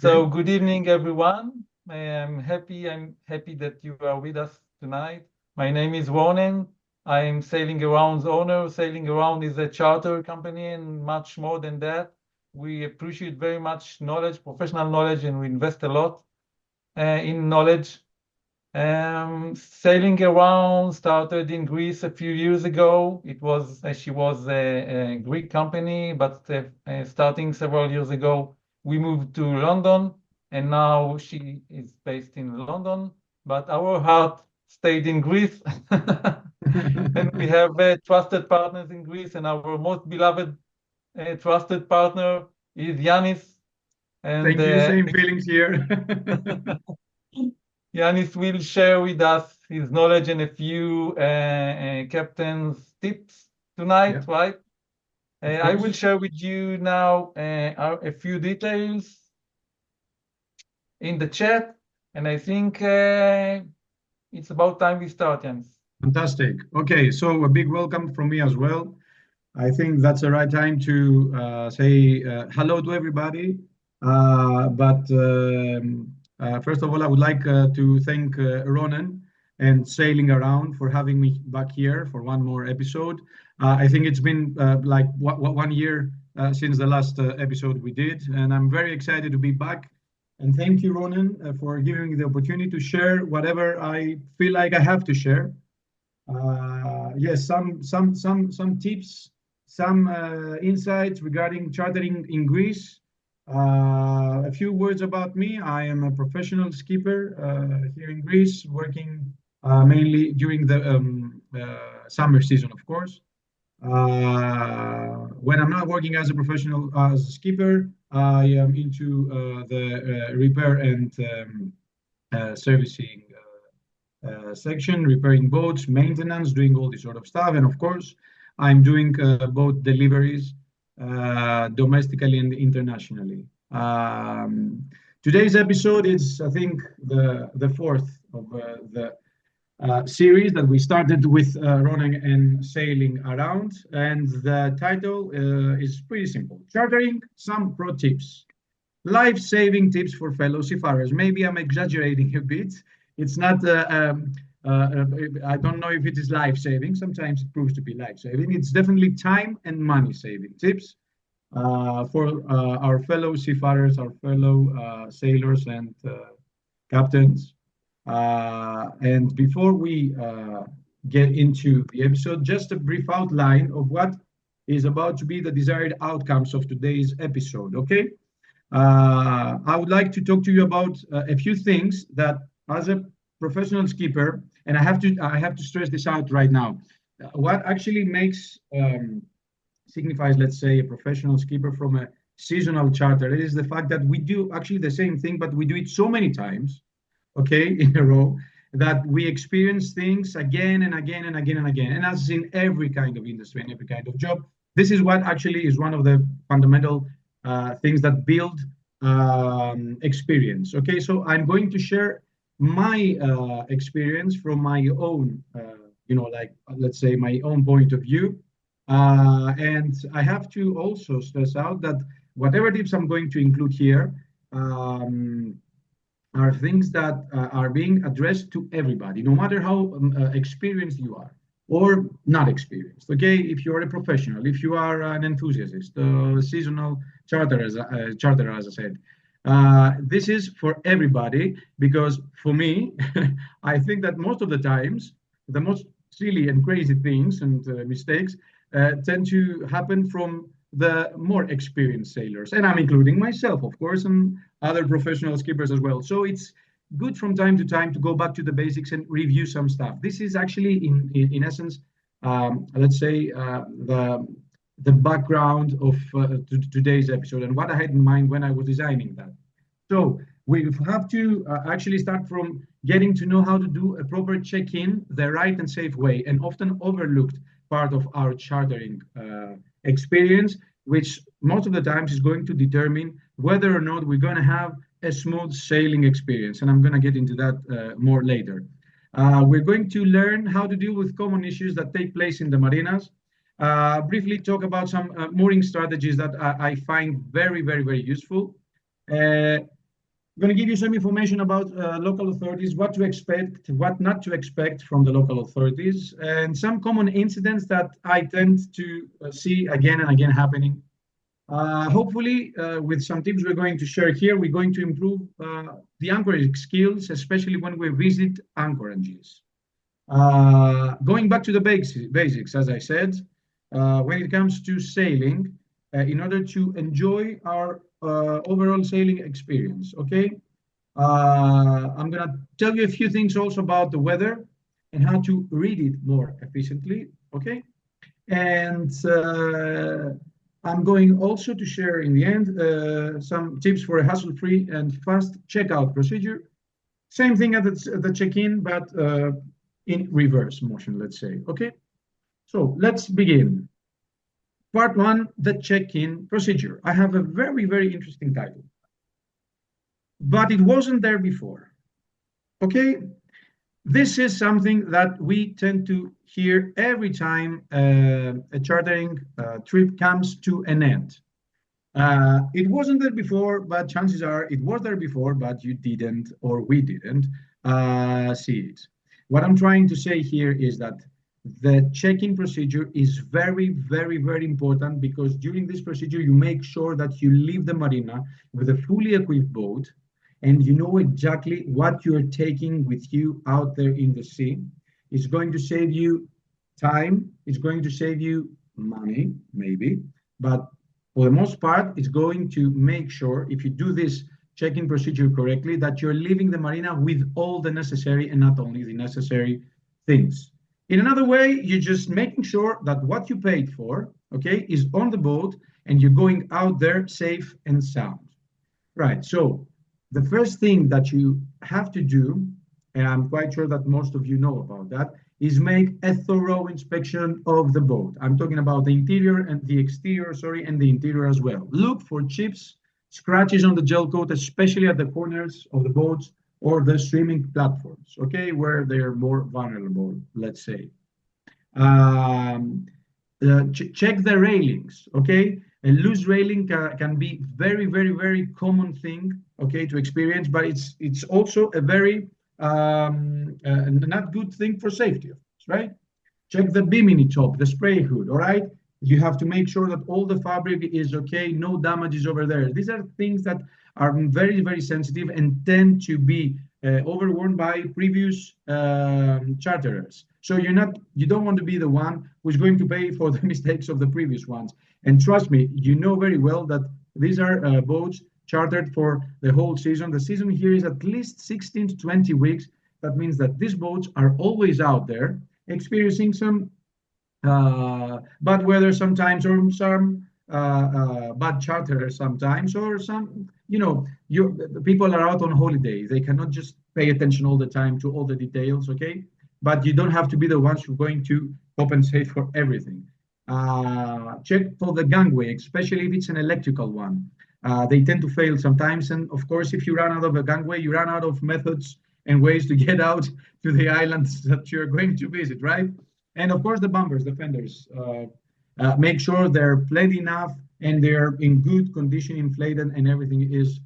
So good evening, everyone. I'm happy that you are with us tonight. My name is Ronen. I'm Sailing Around's owner. Sailing Around is a charter company and much more than that. We appreciate very much knowledge, professional knowledge, and we invest a lot in knowledge. Sailing Around started in Greece a few years ago. She was a Greek company, but starting several years ago, we moved to London, and now she is based in London. But our heart stayed in Greece, and we have trusted partners in Greece, and our most beloved trusted partner is Yanis. And Thank you. Same feelings here. Yanis will share with us his knowledge and a few captain's tips tonight, Yeah, right? of I will course. share with you now a few details in the chat, and I think it's about time we start, Yanis. Fantastic. Okay, so a big welcome from me as well. I think that's the right time to say hello to everybody. But first of all, I would like to thank Ronan and Sailing Around for having me back here for one more episode. I think it's been like 1 year since the last episode we did, and I'm very excited to be back. And thank you, Ronan, for giving me the opportunity to share whatever I feel like I have to share. Yes, some tips, some insights regarding chartering in Greece. A few words about me. I am a professional skipper here in Greece, working mainly during the summer season, of course. When I'm not working as a professional as a skipper, I am into the repair and servicing section, repairing boats, maintenance, doing all this sort of stuff. And of course, I'm doing boat deliveries domestically and internationally. Today's episode is, I think, the fourth of the series that we started with Ronan and Sailing Around. And the title is pretty simple: Chartering Some Pro Tips. Life-saving tips for fellow seafarers. Maybe I'm exaggerating a bit. It's not. I don't know if it is life-saving. Sometimes it proves to be life-saving. It's definitely time and money-saving tips for our fellow seafarers, our fellow sailors and captains. And before we get into the episode, just a brief outline of what is about to be the desired outcomes of today's episode. Okay. I would like to talk to you about a few things that, as a professional skipper, and I have to stress this out right now. What actually signifies, let's say, a professional skipper from a seasonal charter is the fact that we do actually the same thing, but we do it so many times, okay, in a row, that we experience things again and again and again and again. And as in every kind of industry and every kind of job, this is what actually is one of the fundamental things that build experience. Okay, so I'm going to share my experience from my own, like let's say my own point of view. And I have to also stress out that whatever tips I'm going to include here are things that are being addressed to everybody, no matter how experienced you are or not experienced. Okay, if you are a professional, if you are an enthusiast, seasonal charterer, as I said, this is for everybody because for me, I think that most of the times, the most silly and crazy things and mistakes tend to happen from the more experienced sailors, and I'm including myself, of course, and other professional skippers as well. So it's good from time to time to go back to the basics and review some stuff. This is actually, in essence, let's say, the background of today's episode and what I had in mind when I was designing that. So we have to actually start from getting to know how to do a proper check-in the right and safe way, and often overlooked part of our chartering experience, which most of the times is going to determine whether or not we're going to have a smooth sailing experience. And I'm going to get into that more later. We're going to learn how to deal with common issues that take place in the marinas. Briefly talk about some mooring strategies that I find very, very, very useful. I'm going to give you some information about local authorities, what to expect, what not to expect from the local authorities, and some common incidents that I tend to see again and again happening. Hopefully, with some tips we're going to share here, we're going to improve the anchorage skills, especially when we visit anchorages. Going back to the basics, as I said, when it comes to sailing, in order to enjoy our overall sailing experience, okay? I'm gonna tell you a few things also about the weather and how to read it more efficiently, okay? And I'm going also to share in the end some tips for a hassle-free and fast checkout procedure. Same thing as the check-in, but in reverse motion, let's say, okay? So let's begin. Part one, the check-in procedure. I have a very, very interesting title, but it wasn't there before, okay? This is something that we tend to hear every time a chartering trip comes to an end. It wasn't there before, but chances are it was there before, but you didn't, or we didn't see it. What I'm trying to say here is that the check-in procedure is very, very, very important, because during this procedure, you make sure that you leave the marina with a fully equipped boat, and you know exactly what you're taking with you out there in the sea. It's going to save you time, it's going to save you money, maybe, but for the most part, it's going to make sure, if you do this check-in procedure correctly, that you're leaving the marina with all the necessary and not only the necessary things. In another way, you're just making sure that what you paid for, okay, is on the boat and you're going out there safe and sound. Right, so the first thing that you have to do, and I'm quite sure that most of you know about that, is make a thorough inspection of the boat. I'm talking about the interior and the exterior, sorry, and the interior as well. Look for chips, scratches on the gel coat, especially at the corners of the boats or the swimming platforms, okay, where they're more vulnerable, let's say. Check the railings, okay? A loose railing can be very, very, very common thing, okay, to experience, but it's also a very not good thing for safety, of course, right? Check the bimini top, the spray hood, all right? You have to make sure that all the fabric is okay, no damages over there. These are things that are very, very sensitive and tend to be overworn by previous charterers. So you don't want to be the one who's going to pay for the mistakes of the previous ones. And trust me, you know very well that these are boats chartered for the whole season. The season here is at least 16 to 20 weeks. That means that these boats are always out there experiencing some bad weather sometimes, or some bad charter sometimes, or some, people are out on holiday. They cannot just pay attention all the time to all the details, okay? But you don't have to be the ones who are going to compensate for everything. Check for the gangway, especially if it's an electrical one. They tend to fail sometimes. And of course, if you run out of a gangway, you run out of methods and ways to get out to the islands that you're going to visit, right? And of course, the bumpers, the fenders, make sure they're plenty enough and they're in good condition, inflated, and everything is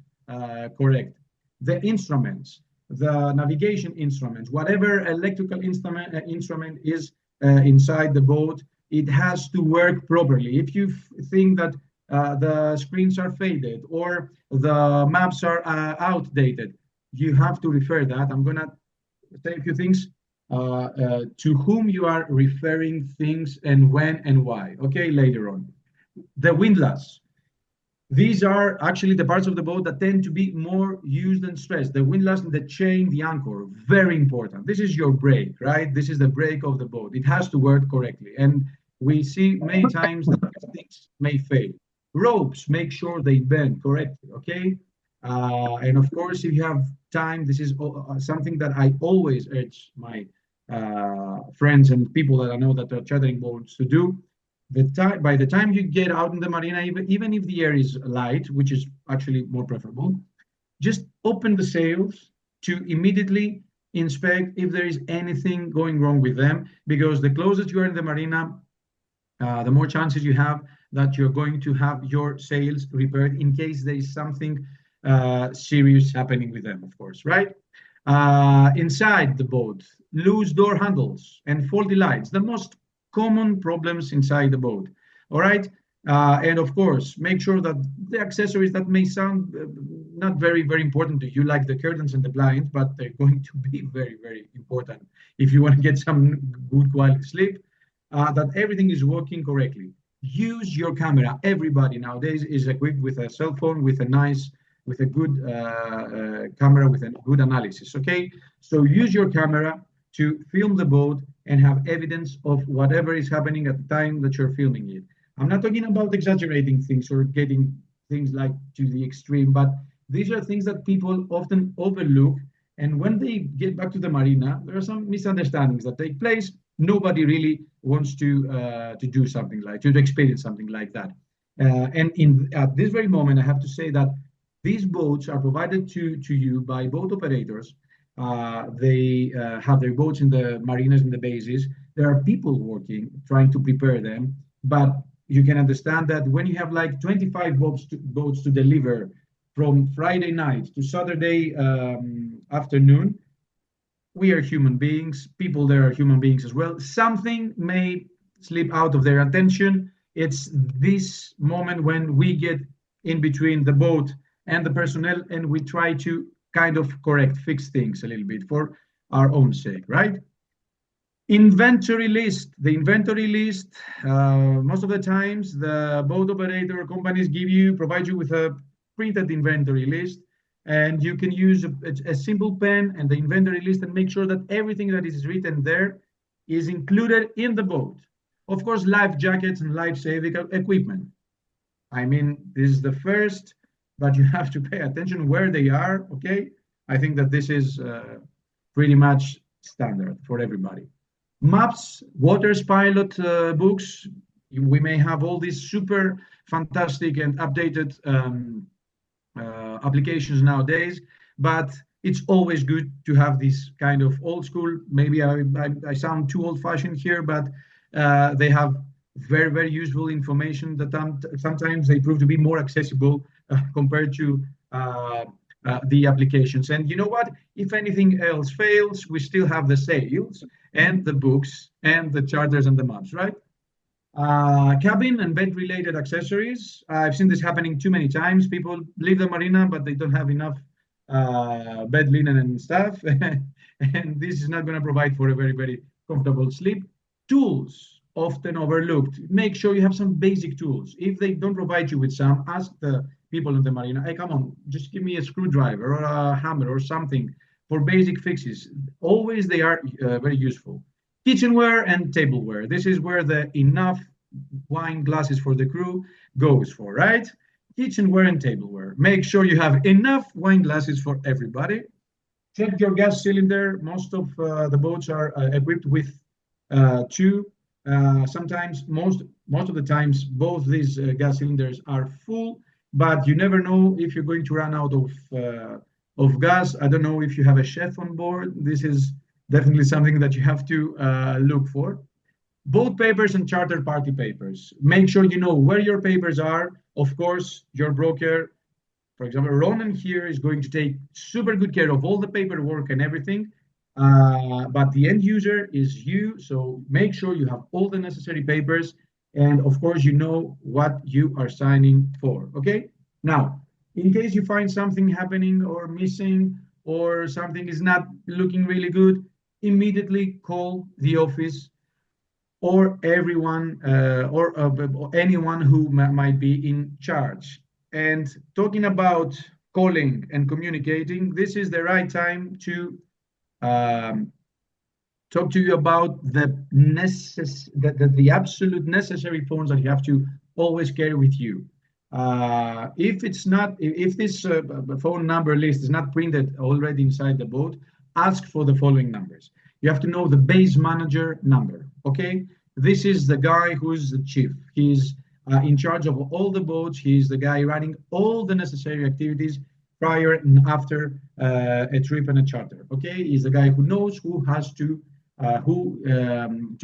correct. The instruments, the navigation instruments, whatever electrical instrument is inside the boat, it has to work properly. If you think that the screens are faded or the maps are outdated, you have to refer that. I'm gonna say a few things to whom you are referring things and when and why, okay, later on. The windlass. These are actually the parts of the boat that tend to be more used and stressed. The windlass, the chain, the anchor, very important. This is your brake, right? This is the brake of the boat. It has to work correctly. And we see many times that things may fail. Ropes, make sure they bend correctly, okay? And of course, if you have time, this is something that I always urge my friends and people that I know that are chartering boats to do. By the time you get out in the marina, even if the air is light, which is actually more preferable, just open the sails to immediately inspect if there is anything going wrong with them, because the closer you are in the marina, the more chances you have that you're going to have your sails repaired in case there is something serious happening with them, of course, right? Inside the boat, loose door handles and faulty lights, the most common problems inside the boat. All right. And of course, make sure that the accessories that may sound not very, very important to you, like the curtains and the blinds, but they're going to be very, very important if you want to get some good quality sleep, that everything is working correctly. Use your camera. Everybody nowadays is equipped with a cell phone with a good camera with a good analysis. Okay, so use your camera to film the boat and have evidence of whatever is happening at the time that you're filming it. I'm not talking about exaggerating things or getting things like to the extreme, but these are things that people often overlook. And when they get back to the marina, there are some misunderstandings that take place. Nobody really wants to do something like to experience something like that. And in at this very moment, I have to say that these boats are provided to you by boat operators. They have their boats in the marinas and the bases. There are people working, trying to prepare them. But you can understand that when you have like 25 boats to deliver from Friday night to Saturday afternoon, we are human beings. People there are human beings as well. Something may slip out of their attention. It's this moment when we get in between the boat and the personnel, and we try to kind of fix things a little bit for our own sake, right? Inventory list. The inventory list, most of the times, the boat operator companies provide you with a printed inventory list, and you can use a simple pen and the inventory list and make sure that everything that is written there is included in the boat. Of course, life jackets and life-saving equipment. I mean, this is the first, but you have to pay attention where they are, okay? I think that this is pretty much standard for everybody. Maps, Waters Pilot books, we may have all these super fantastic and updated applications nowadays, but it's always good to have this kind of old school. Maybe I sound too old-fashioned here, but they have very, very useful information that sometimes they prove to be more accessible compared to the applications. And you know what? If anything else fails, we still have the sails and the books and the charters and the maps, right? Cabin and bed related accessories. I've seen this happening too many times. People leave the marina, but they don't have enough bed linen and stuff. And this is not going to provide for a very, very comfortable sleep. Tools, often overlooked. Make sure you have some basic tools. If they don't provide you with some, ask the people in the marina, hey, come on, just give me a screwdriver or a hammer or something for basic fixes. Always they are very useful. Kitchenware and tableware. This is where the enough wine glasses for the crew goes for, right? Kitchenware and tableware. Make sure you have enough wine glasses for everybody. Check your gas cylinder. Most of the boats are equipped with two. Sometimes, most of the times, both these gas cylinders are full, but you never know if you're going to run out of gas. I don't know if you have a chef on board. This is definitely something that you have to look for. Boat papers and charter party papers. Make sure you know where your papers are. Of course, your broker, for example, Ronan here is going to take super good care of all the paperwork and everything. But the end user is you. So make sure you have all the necessary papers. And of course, you know what you are signing for. Okay. Now, in case you find something happening or missing or something is not looking really good, immediately call the office or everyone or anyone who might be in charge. And talking about calling and communicating, this is the right time to talk to you about the absolute necessary phones that you have to always carry with you. If this phone number list is not printed already inside the boat, ask for the following numbers. You have to know the base manager number, okay? This is the guy who's the chief. He's in charge of all the boats. He's the guy running all the necessary activities prior and after a trip and a charter, okay? He's the guy who knows who has to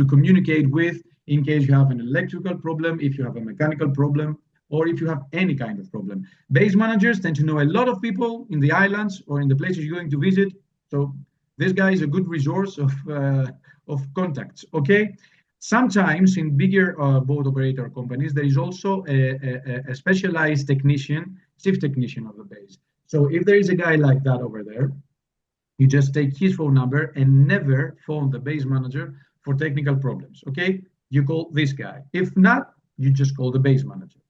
communicate with in case you have an electrical problem, if you have a mechanical problem, or if you have any kind of problem. Base managers tend to know a lot of people in the islands or in the places you're going to visit. So this guy is a good resource of contacts, okay? Sometimes in bigger boat operator companies, there is also a specialized technician, chief technician of the base. So if there is a guy like that over there, you just take his phone number and never phone the base manager for technical problems, okay? You call this guy. If not, you just call the base manager.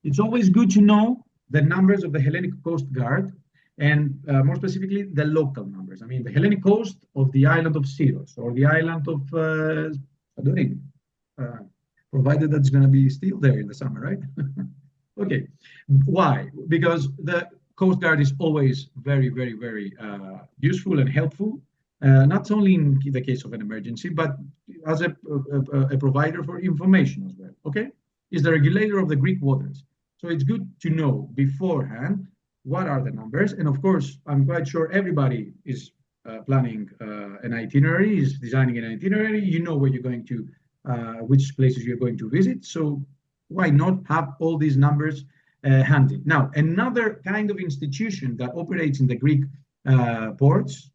It's always good to know the numbers of the Hellenic Coast Guard and more specifically, the local numbers. I mean, the Hellenic coast of the island of Syros or the island of Santorini, provided that's going to be still there in the summer, right? Okay. Why? Because the Coast Guard is always very, very, very useful and helpful, not only in the case of an emergency, but as a provider for information as well. Okay, is the regulator of the Greek waters. So it's good to know beforehand what are the numbers. And of course, I'm quite sure everybody is planning an itinerary, is designing an itinerary. You know where you're going to, which places you're going to visit. So why not have all these numbers handy? Now, another kind of institution that operates in the Greek ports,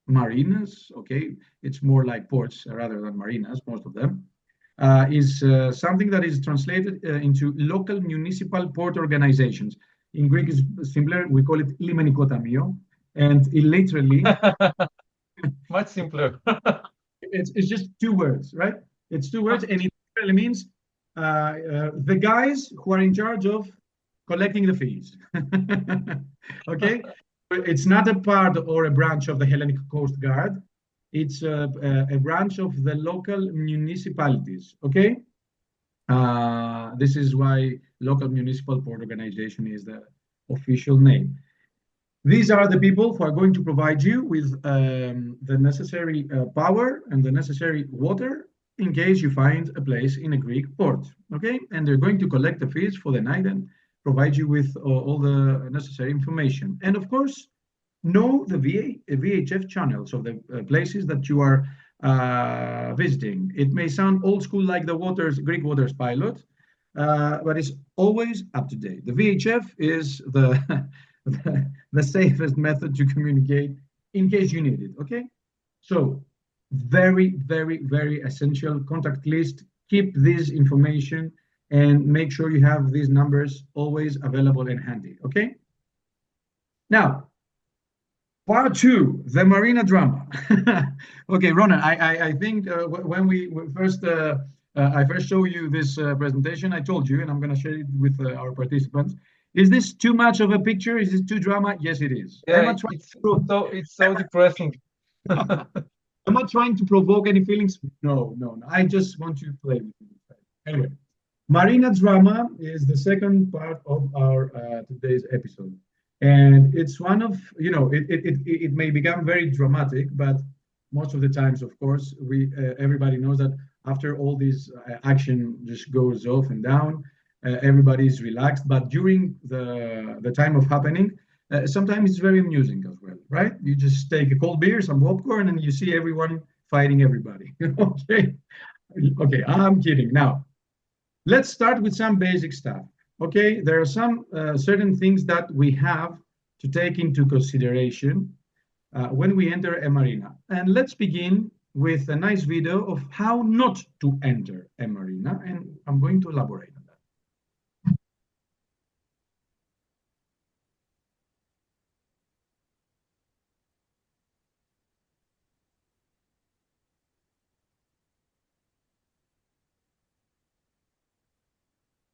marinas, okay, it's more like ports rather than marinas, most of them, is something that is translated into local municipal port organizations. In Greek is simpler, we call it limeniko tamio, and it literally... Much simpler. it's just two words, right? It's two words, and it literally means the guys who are in charge of collecting the fees. Okay? It's not a part or a branch of the Hellenic Coast Guard. It's a branch of the local municipalities, okay? This is why local municipal port organization is the official name. These are the people who are going to provide you with the necessary power and the necessary water in case you find a place in a Greek port, okay? And they're going to collect the fees for the night and provide you with all the necessary information. And of course, know the VHF channels of the places that you are visiting. It may sound old school like the Greek waters pilot, but it's always up to date. The VHF is the safest method to communicate in case you need it, okay? So very, very, very essential contact list. Keep this information and make sure you have these numbers always available and handy, okay? Now, part two, the marina drama. Okay, Ronan, I think when we first, I first showed you this presentation, I told you, and I'm going to share it with our participants. Is this too much of a picture? Is it too drama? Yes, it is. Yeah, it's so depressing. I'm not trying to provoke any feelings. No. I just want to play with you. Anyway, marina drama is the second part of our today's episode. And it's one of, it may become very dramatic, but most of the times, of course, everybody knows that after all this action just goes off and down, everybody is relaxed. But during the time of happening, sometimes it's very amusing as well, right? You just take a cold beer, some popcorn, and you see everyone fighting everybody. Okay, I'm kidding. Now, let's start with some basic stuff. Okay, there are some certain things that we have to take into consideration when we enter a marina. And let's begin with a nice video of how not to enter a marina, and I'm going to elaborate on that.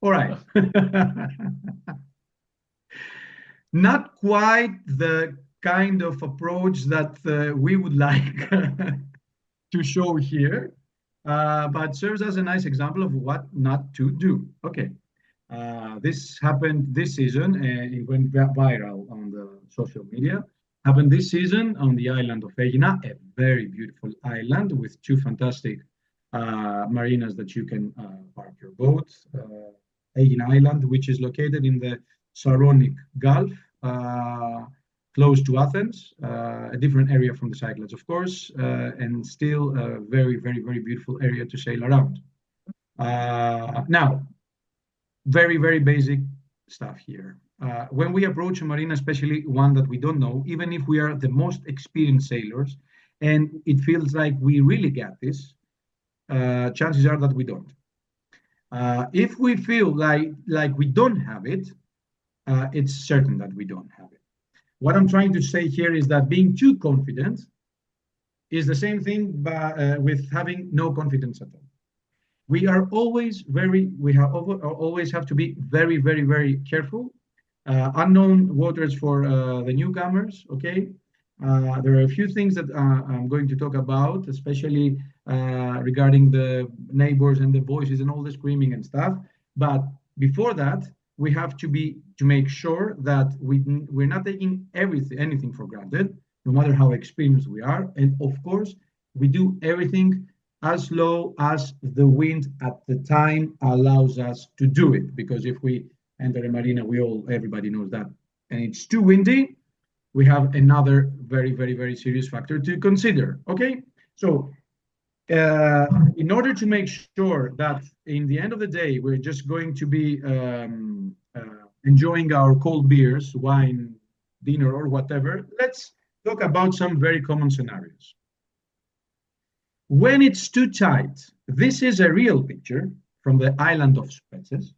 All right. Not quite the kind of approach that we would like to show here, but serves as a nice example of what not to do. Okay. This happened this season, and it went viral on the social media. Happened this season on the island of Aegina, a very beautiful island with two fantastic marinas that you can park your boat. Aegina Island, which is located in the Saronic Gulf, close to Athens, a different area from the Cyclades, of course, and still a very, very, very beautiful area to sail around. Now, very, very basic stuff here. When we approach a marina, especially one that we don't know, even if we are the most experienced sailors, and it feels like we really get this, chances are that we don't. If we feel like we don't have it, it's certain that we don't have it. What I'm trying to say here is that being too confident is the same thing with having no confidence at all. We are always always have to be very, very, very careful. Unknown waters for the newcomers, okay? There are a few things that I'm going to talk about, especially regarding the neighbors and the voices and all the screaming and stuff. But before that, we have to make sure that we're not taking anything for granted, no matter how experienced we are. And of course, we do everything as low as the wind at the time allows us to do it. Because if we enter a marina, everybody knows that, and it's too windy, we have another very, very, very serious factor to consider. Okay, so in order to make sure that in the end of the day we're just going to be enjoying our cold beers, wine, dinner, or whatever, let's talk about some very common scenarios. When it's too tight, this is a real picture from the island of Spetses.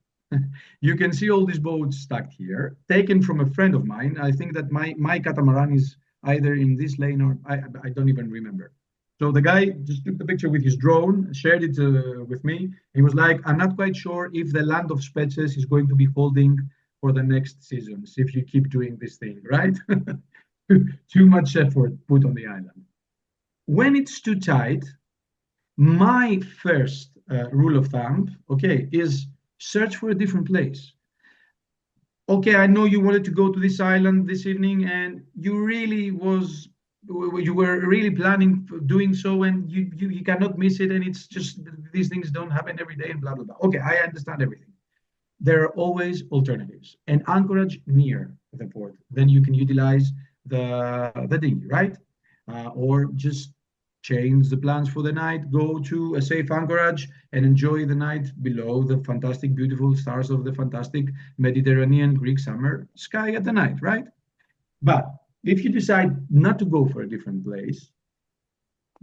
You can see all these boats stacked here, taken from a friend of mine. I think that my catamaran is either in this lane or I don't even remember. So the guy just took the picture with his drone, shared it with me. He was like, I'm not quite sure if the land of Spetses is going to be holding for the next seasons if you keep doing this thing, right? Too much effort put on the island. When it's too tight, my first rule of thumb, okay, is search for a different place. Okay, I know you wanted to go to this island this evening, and you were really planning for doing so, and you cannot miss it, and it's just these things don't happen every day, and blah blah blah. Okay, I understand everything. There are always alternatives, and anchorage near the port. Then you can utilize the dinghy, right? Or just change the plans for the night, go to a safe anchorage and enjoy the night below the fantastic, beautiful stars of the fantastic Mediterranean Greek summer sky at the night, right? But if you decide not to go for a different place,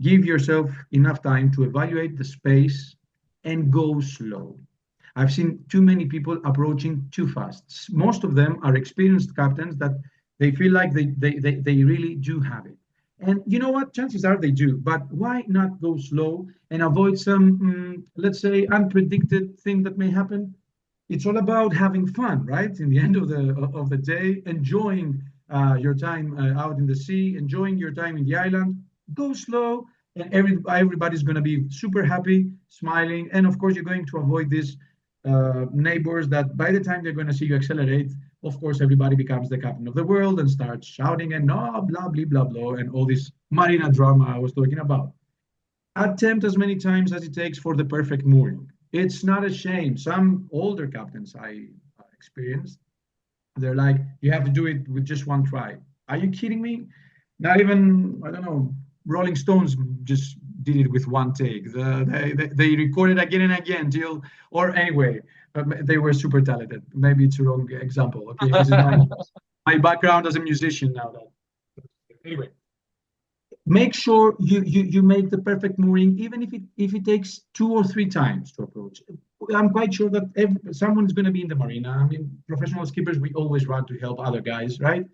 give yourself enough time to evaluate the space and go slow. I've seen too many people approaching too fast. Most of them are experienced captains that they feel like they really do have it. And you know what? Chances are they do. But why not go slow and avoid some, let's say, unpredicted thing that may happen? It's all about having fun, right? In the end of the day, enjoying your time out in the sea, enjoying your time in the island. Go slow, and everybody's going to be super happy, smiling, and of course, you're going to avoid these neighbors that by the time they're going to see you accelerate, of course, everybody becomes the captain of the world and starts shouting and blah, blah, blah, blah, blah, and all this marina drama I was talking about. Attempt as many times as it takes for the perfect mooring. It's not a shame. Some older captains I experienced, they're like, you have to do it with just one try. Are you kidding me? Not even, I don't know, Rolling Stones just did it with one take. They recorded again and again or anyway, they were super talented. Maybe it's a wrong example. Okay, this is my background as a musician now. Anyway, make sure you make the perfect mooring, even if it takes 2 or 3 times to approach. I'm quite sure that someone's going to be in the marina. I mean, professional skippers, we always run to help other guys, right?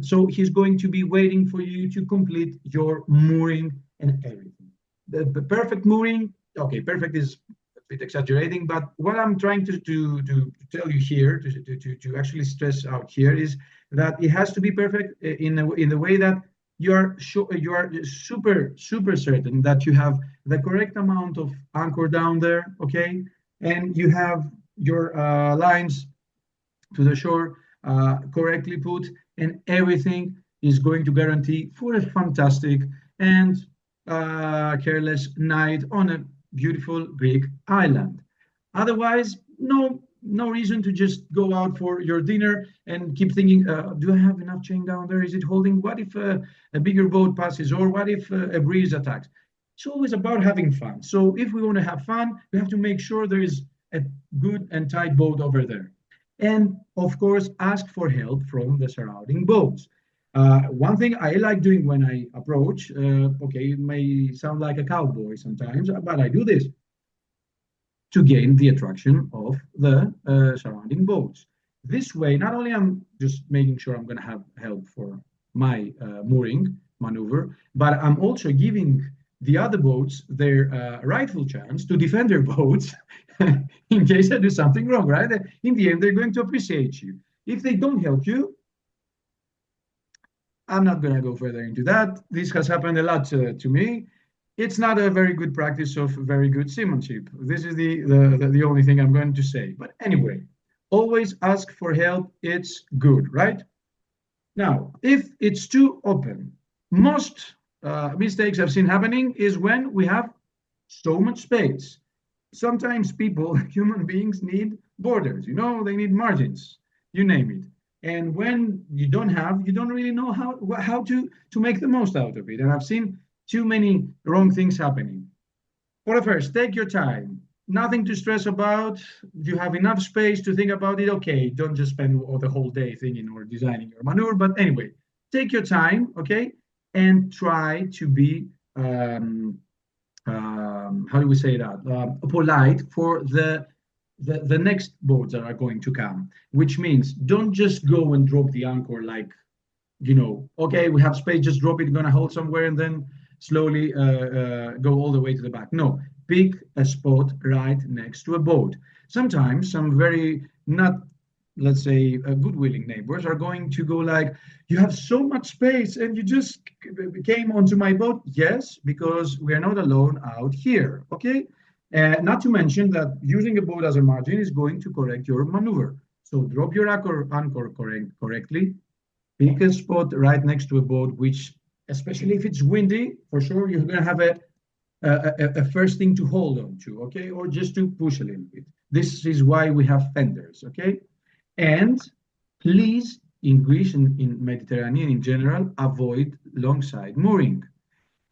So he's going to be waiting for you to complete your mooring and everything. The perfect mooring, okay, perfect is a bit exaggerating, but what I'm trying to tell you here, to actually stress out here, is that it has to be perfect in the way that you are super certain that you have the correct amount of anchor down there, okay, and you have your lines to the shore correctly put, and everything is going to guarantee for a fantastic and careless night on a beautiful Greek island. Otherwise, no reason to just go out for your dinner and keep thinking, do I have enough chain down there? Is it holding? What if a bigger boat passes? Or what if a breeze attacks? It's always about having fun. So if we want to have fun, we have to make sure there is a good and tight boat over there. And of course, ask for help from the surrounding boats. One thing I like doing when I approach, okay, it may sound like a cowboy sometimes, but I do this to gain the attraction of the surrounding boats. This way, not only I'm just making sure I'm going to have help for my mooring maneuver, but I'm also giving the other boats their rightful chance to defend their boats in case I do something wrong, right? In the end, they're going to appreciate you. If they don't help you, I'm not going to go further into that. This has happened a lot to me. It's not a very good practice of very good seamanship. This is the only thing I'm going to say. But anyway, always ask for help. It's good, right? Now, if it's too open, most mistakes I've seen happening is when we have so much space. Sometimes people, human beings, need borders. You know, they need margins. You name it. And when you don't really know how to make the most out of it. And I've seen too many wrong things happening. For the first, take your time. Nothing to stress about. You have enough space to think about it. Okay, don't just spend all the whole day thinking or designing your maneuver. But anyway, take your time, okay, and try to be how do we say that? Polite for the next boats that are going to come, which means don't just go and drop the anchor like, okay, we have space, just drop it, gonna hold somewhere, and then slowly go all the way to the back. No, pick a spot right next to a boat. Sometimes some very not, let's say, good willing neighbors are going to go like, you have so much space and you just came onto my boat. Yes, because we are not alone out here, okay? Not to mention that using a boat as a margin is going to correct your maneuver. So drop your anchor correctly, pick a spot right next to a boat, which, especially if it's windy, for sure you're going to have a first thing to hold on to, okay? Or just to push a little bit. This is why we have fenders, okay? And please, in Greece and in Mediterranean in general, avoid longside mooring.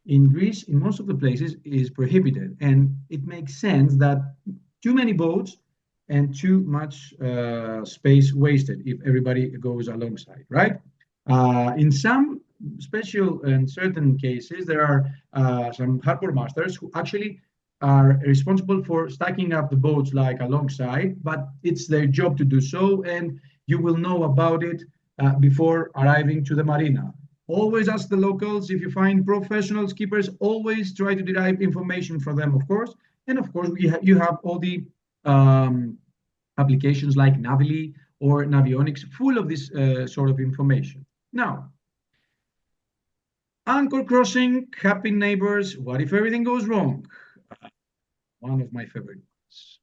In Greece, in most of the places, is prohibited. And it makes sense that too many boats and too much space wasted if everybody goes alongside, right? In some special and certain cases, there are some harbor masters who actually are responsible for stacking up the boats like alongside, but it's their job to do so, and you will know about it before arriving to the marina. Always ask the locals. If you find professional skippers, always try to derive information from them, of course. And of course, you have all the applications like Navily or Navionics, full of this sort of information. Now, anchor crossing, happy neighbors. What if everything goes wrong? One of my favorite ones.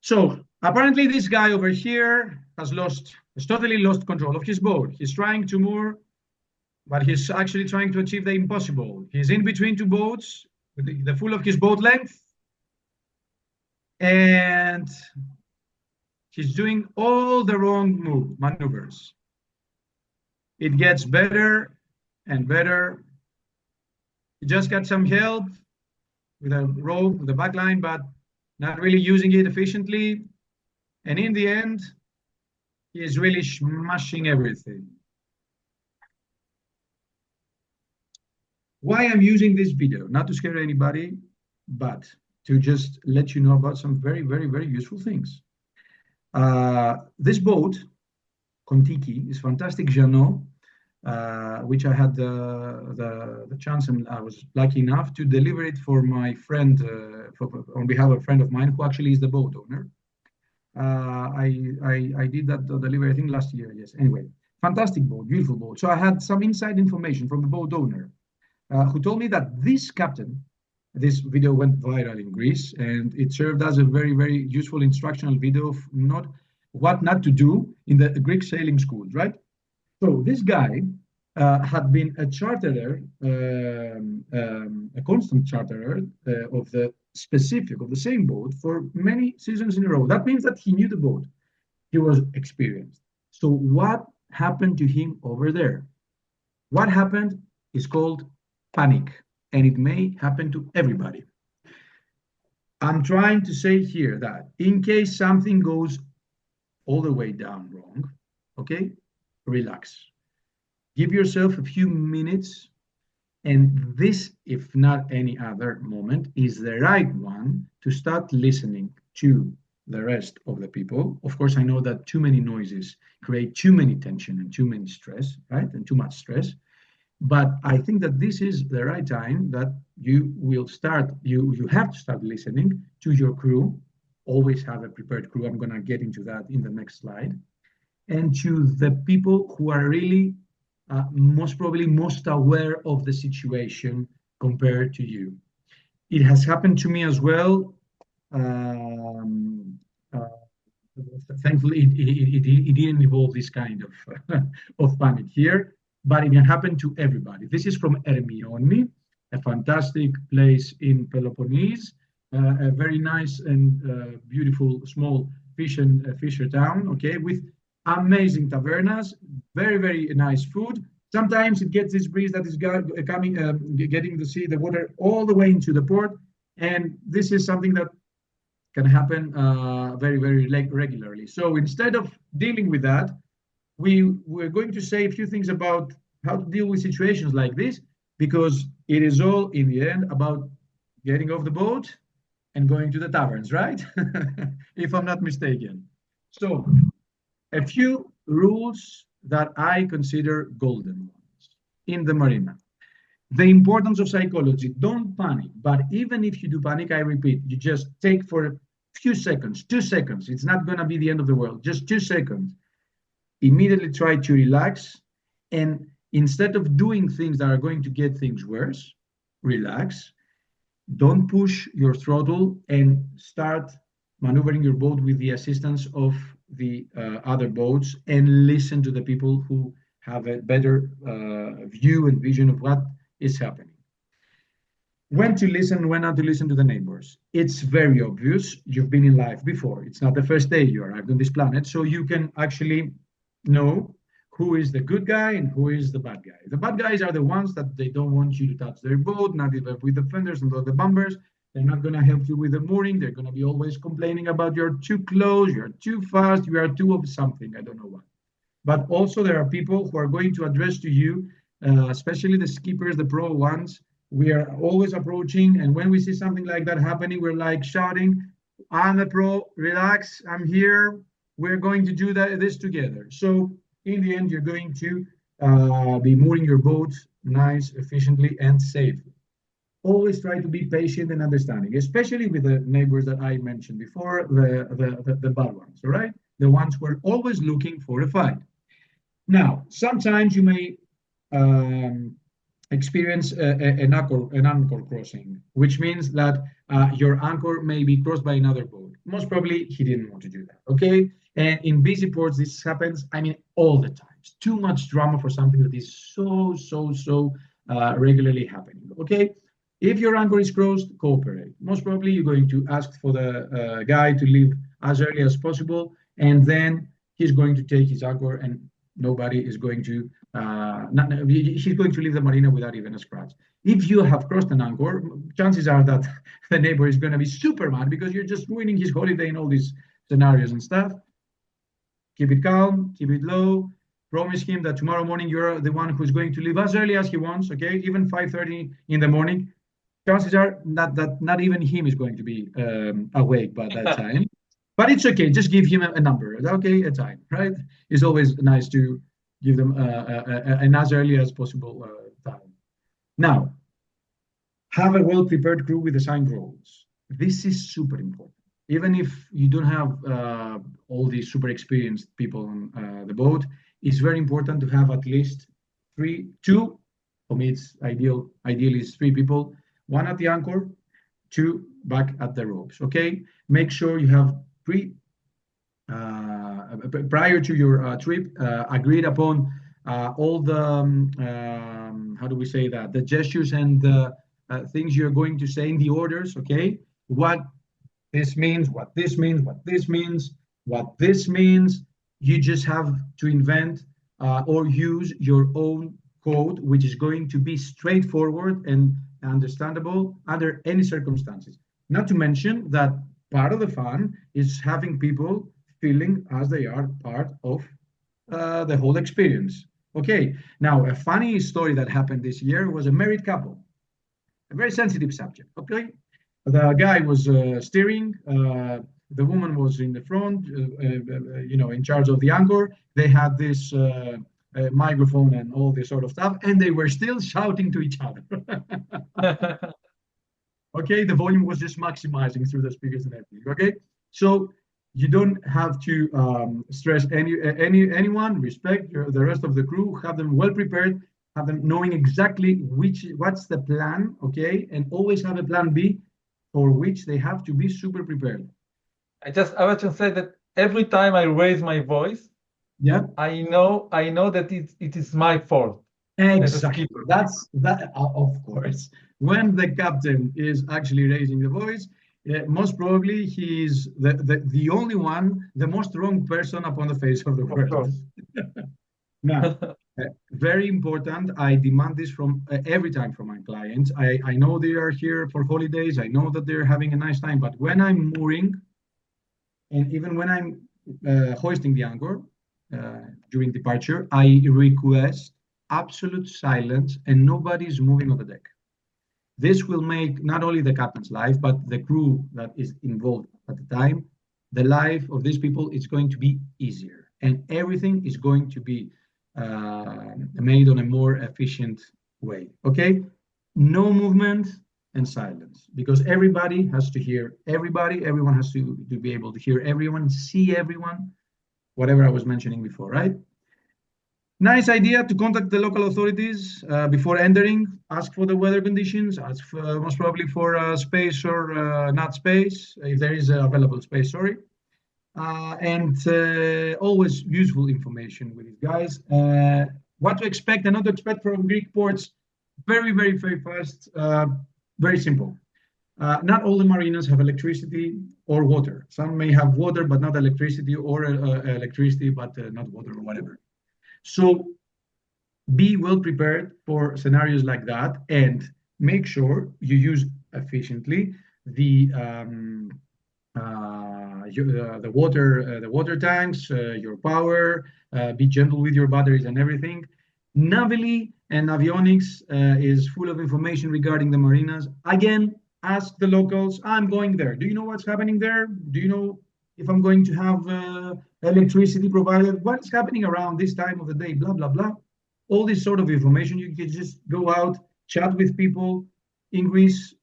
So apparently this guy over here has totally lost control of his boat. He's trying to moor, but he's actually trying to achieve the impossible. He's in between two boats with the full of his boat length, and he's doing all the wrong maneuvers. It gets better and better. He just got some help with a rope, with the back line, but not really using it efficiently. And in the end, he is really smashing everything. Why I'm using this video, not to scare anybody, but to just let you know about some very, very, very useful things. This boat, Kontiki, is fantastic Jeannot, which I had the chance, and I was lucky enough to deliver it for my friend, on behalf of a friend of mine who actually is the boat owner. I did that delivery, I think last year, yes. Anyway, fantastic boat, beautiful boat. So I had some inside information from the boat owner who told me that this captain, this video went viral in Greece, and it served as a very, very useful instructional video of what not to do in the Greek sailing schools, right? So this guy had been a charterer, a constant charterer of the same boat for many seasons in a row. That means that he knew the boat. He was experienced. So what happened to him over there? What happened is called panic. and it may happen to everybody. I'm trying to say here that in case something goes all the way down wrong, okay, relax. Give yourself a few minutes, and this, if not any other moment, is the right one to start listening to the rest of the people. Of course, I know that too many noises create too many tension and too many stress, right? And too much stress. But I think that this is the right time that you will start, you have to start listening to your crew. Always have a prepared crew. I'm going to get into that in the next slide. And to the people who are really most probably most aware of the situation compared to you. It has happened to me as well. Uh, Thankfully, it didn't involve this kind of, of panic here, but it can happen to everybody. This is from Ermioni, a fantastic place in Peloponnese, a very nice and beautiful small fisher town, okay, with amazing tavernas, very, very nice food. Sometimes it gets this breeze that is coming, getting the sea, the water all the way into the port. And this is something that can happen very, very regularly. So instead of dealing with that, we're going to say a few things about how to deal with situations like this, because it is all in the end about getting off the boat and going to the taverns, right? If I'm not mistaken. So a few rules that I consider golden ones in the marina. The importance of psychology. Don't panic. But even if you do panic, I repeat, you just take for a few seconds, 2 seconds. It's not going to be the end of the world. Just 2 seconds. Immediately try to relax. And instead of doing things that are going to get things worse, relax. Don't push your throttle and start maneuvering your boat with the assistance of the other boats, and listen to the people who have a better view and vision of what is happening. When to listen, when not to listen to the neighbors. It's very obvious. You've been in life before. It's not the first day you arrived on this planet, so you can actually know who is the good guy and who is the bad guy. The bad guys are the ones that they don't want you to touch their boat, not even with the fenders and the bumpers. They're not going to help you with the mooring. They're going to be always complaining about you're too close, you're too fast, you are too of something, I don't know what. But also there are people who are going to address to you, especially the skippers, the pro ones. We are always approaching, and when we see something like that happening, we're like shouting, I'm a pro, relax, I'm here, we're going to do this together. So in the end, you're going to be mooring your boat nice, efficiently, and safely. Always try to be patient and understanding, especially with the neighbors that I mentioned before, the bad ones, all right? The ones who are always looking for a fight. Now, sometimes you may experience an anchor crossing, which means that your anchor may be crossed by another boat. Most probably, he didn't want to do that, okay? And in busy ports, this happens, I mean, all the time. It's too much drama for something that is so regularly happening, okay? If your anchor is crossed, cooperate. Most probably, you're going to ask for the guy to leave as early as possible, and then he's going to take his anchor, and nobody is going to, he's going to leave the marina without even a scratch. If you have crossed an anchor, chances are that the neighbor is going to be super mad because you're just ruining his holiday in all these scenarios and stuff. Keep it calm, keep it low. Promise him that tomorrow morning you're the one who's going to leave as early as he wants, okay? Even 5:30 in the morning. Chances are not even him is going to be awake by that time. But it's okay. Just give him a number. Okay, a time, right? It's always nice to give them an as early as possible time. Now, have a well-prepared crew with assigned roles. This is super important. Even if you don't have all these super experienced people on the boat, it's very important to have at least two. For me, it's ideally it's 3 people. 1 at the anchor, 2 back at the ropes, okay? Make sure you have prior to your trip, agreed upon all the, how do we say that? The gestures and the things you're going to say in the orders, okay? What this means, what this means, what this means, what this means. You just have to invent or use your own code, which is going to be straightforward and understandable under any circumstances. Not to mention that part of the fun is having people feeling as they are part of the whole experience. Okay, now a funny story that happened this year was a married couple, a very sensitive subject. Okay, the guy was steering, the woman was in the front, in charge of the anchor. They had this microphone and all this sort of stuff, and they were still shouting to each other. Okay, the volume was just maximizing through the speakers and everything. Okay, so you don't have to stress anyone. Respect the rest of the crew. Have them well prepared. Have them knowing exactly what's the plan. Okay, and always have a plan B for which they have to be super prepared. I was just say that every time I raise my voice, Yeah, I know that it is my fault as a exactly. skipper. That's that. Of course, when the captain is actually raising the voice, most probably he's the only one, the most wrong person upon the face of the Of world. course. Now, very important. I demand this from every time from my clients. I know they are here for holidays. I know that they're having a nice time. But when I'm mooring, and even when I'm hoisting the anchor during departure, I request absolute silence and nobody's moving on the deck. This will make not only the captain's life, but the crew that is involved at the time, the life of these people is going to be easier. And everything is going to be made on a more efficient way. Okay? No movement and silence, because everybody has to hear everybody. Everyone has to be able to hear everyone, see everyone, whatever I was mentioning before, right? Nice idea to contact the local authorities before entering, ask for the weather conditions, ask for, most probably for space or not space, if there is available space, sorry. And always useful information with these guys. What to expect and not to expect from Greek ports, very, very, very fast, very simple. Not all the marinas have electricity or water. Some may have water, but not electricity, or electricity, but not water or whatever. So be well prepared for scenarios like that, and make sure you use efficiently the water tanks, your power. Be gentle with your batteries and everything. Navily and avionics is full of information regarding the marinas. Again, ask the locals. I'm going there. Do you know what's happening there? Do you know if I'm going to have electricity provided? What's happening around this time of the day? Blah, blah, blah. All this sort of information. You can just go out, chat with people. In Greece,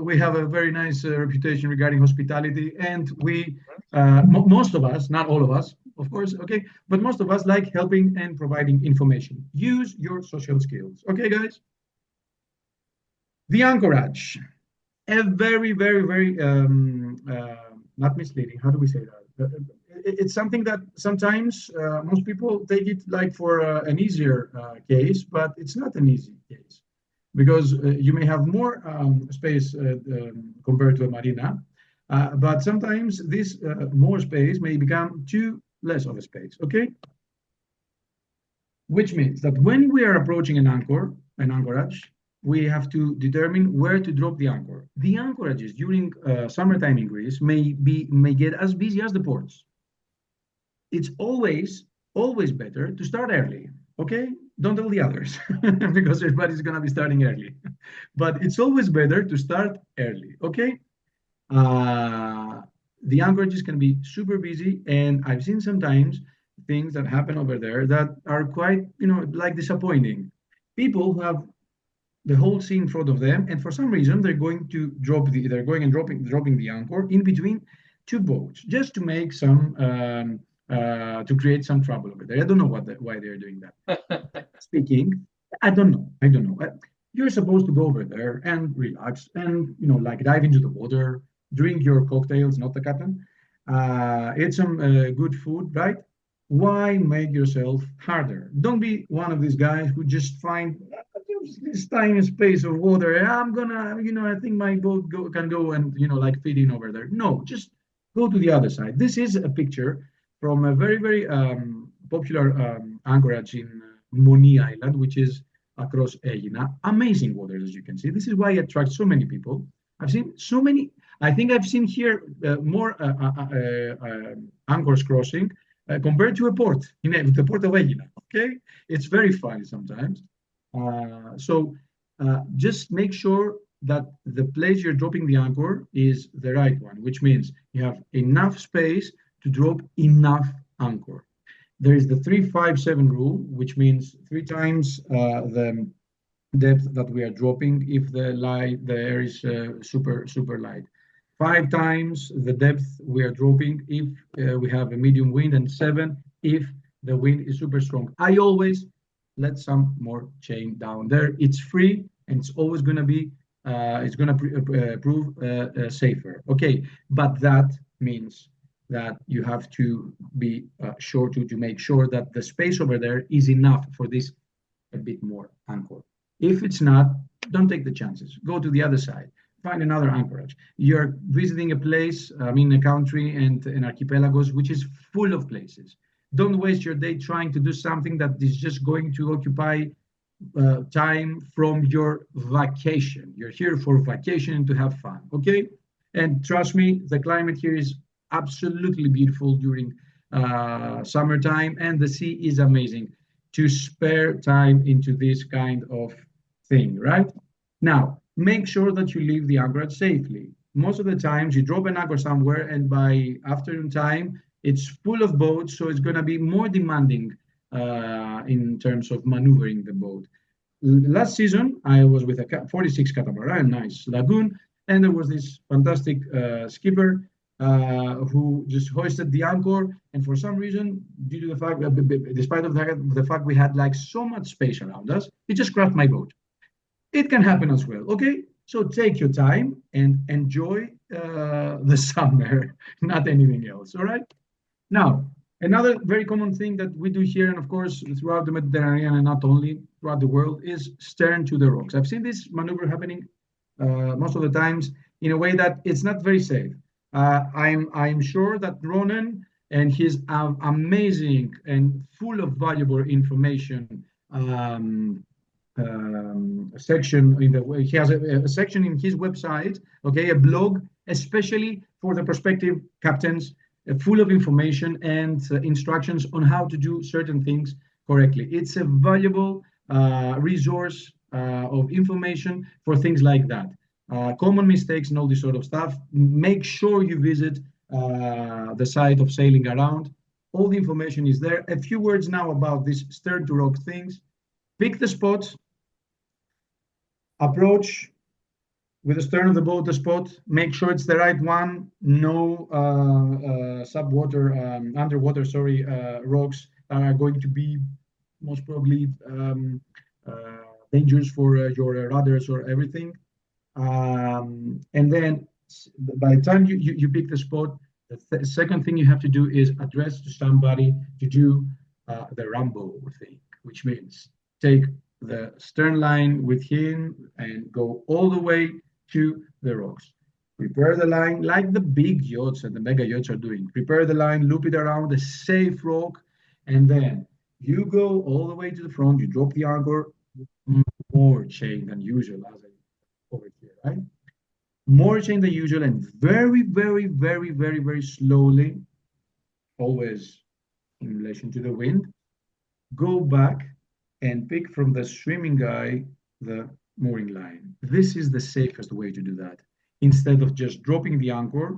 we have a very nice reputation regarding hospitality, and we, most of us, not all of us, of course, okay, but most of us like helping and providing information. Use your social skills, okay, guys? The anchorage, a very, very, very, not misleading. How do we say that? It's something that sometimes most people take it like for an easier case, but it's not an easy case, because you may have more space compared to a marina, but sometimes this more space may become too less of a space, okay? Which means that when we are approaching an anchorage, we have to determine where to drop the anchor. The anchorages during summertime in Greece may get as busy as the ports. It's always better to start early, okay? Don't tell the others because everybody's gonna be starting early. But it's always better to start early, okay? The anchorages can be super busy, and I've seen sometimes things that happen over there that are quite, like disappointing. People who have the whole sea in front of them, and for some reason they're going and dropping the anchor in between two boats just to make some to create some trouble over there. I don't know why they're doing that. Speaking, I don't know. You're supposed to go over there and relax and like dive into the water, drink your cocktails, not the captain, eat some good food, right? Why make yourself harder? Don't be one of these guys who just find this tiny space of water. I'm gonna, I think my boat can go and like fit in over there. No, just go to the other side. This is a picture from a very, very popular anchorage in Moni Island, which is across Aegina. Amazing waters, as you can see. This is why it attracts so many people. I've seen so many. I think I've seen here more anchors crossing compared to a port, the port of Aegina. Okay, it's very funny sometimes. Just make sure that the place you're dropping the anchor is the right one, which means you have enough space to drop enough anchor. There is the 357 rule, which means 3 times the depth that we are dropping if the air is super light. 5 times the depth we are dropping if we have a medium wind, and 7 if the wind is super strong. I always let some more chain down there. It's free and it's always going to be it's going to prove safer. Okay, but that means that you have to be sure to make sure that the space over there is enough for this a bit more anchor. If it's not, don't take the chances. Go to the other side. Find another anchorage. You're visiting a place, a country and an archipelagos, which is full of places. Don't waste your day trying to do something that is just going to occupy time from your vacation. You're here for vacation and to have fun, okay? And trust me, the climate here is absolutely beautiful during summertime, and the sea is amazing to spare time into this kind of thing, right? Now, make sure that you leave the anchorage safely. Most of the times you drop an anchor somewhere and by afternoon time, it's full of boats, so it's going to be more demanding in terms of maneuvering the boat. Last season, I was with a 46 catamaran, nice lagoon, and there was this fantastic skipper who just hoisted the anchor, and for some reason, due to the fact that, despite of the fact we had like so much space around us, it just crashed my boat. It can happen as well, okay? So take your time and enjoy the summer, not anything else, all right? Now, another very common thing that we do here, and of course throughout the Mediterranean and not only throughout the world, is stern to the rocks. I've seen this maneuver happening most of the times in a way that it's not very safe. I'm sure that Ronan and his amazing and full of valuable information section he has a section in his website, okay, a blog especially for the prospective captains, full of information and instructions on how to do certain things correctly. It's a valuable resource of information for things like that. Common mistakes and all this sort of stuff. Make sure you visit the site of Sailing Around. All the information is there. A few words now about these stern to rock things. Pick the spot, approach with the stern of the boat, the spot, make sure it's the right one, no underwater, rocks are going to be most probably dangerous for your rudders or everything. And then by the time you pick the spot, the second thing you have to do is address to somebody to do the Rambo thing, which means take the stern line with him and go all the way to the rocks. Prepare the line like the big yachts and the mega yachts are doing. Prepare the line, loop it around a safe rock, and then you go all the way to the front, you drop the anchor, more chain than usual, as I over here, right? More chain than usual, and very, very, very, very, very slowly, always in relation to the wind, go back and pick from the swimming guy the mooring line. This is the safest way to do that. Instead of just dropping the anchor,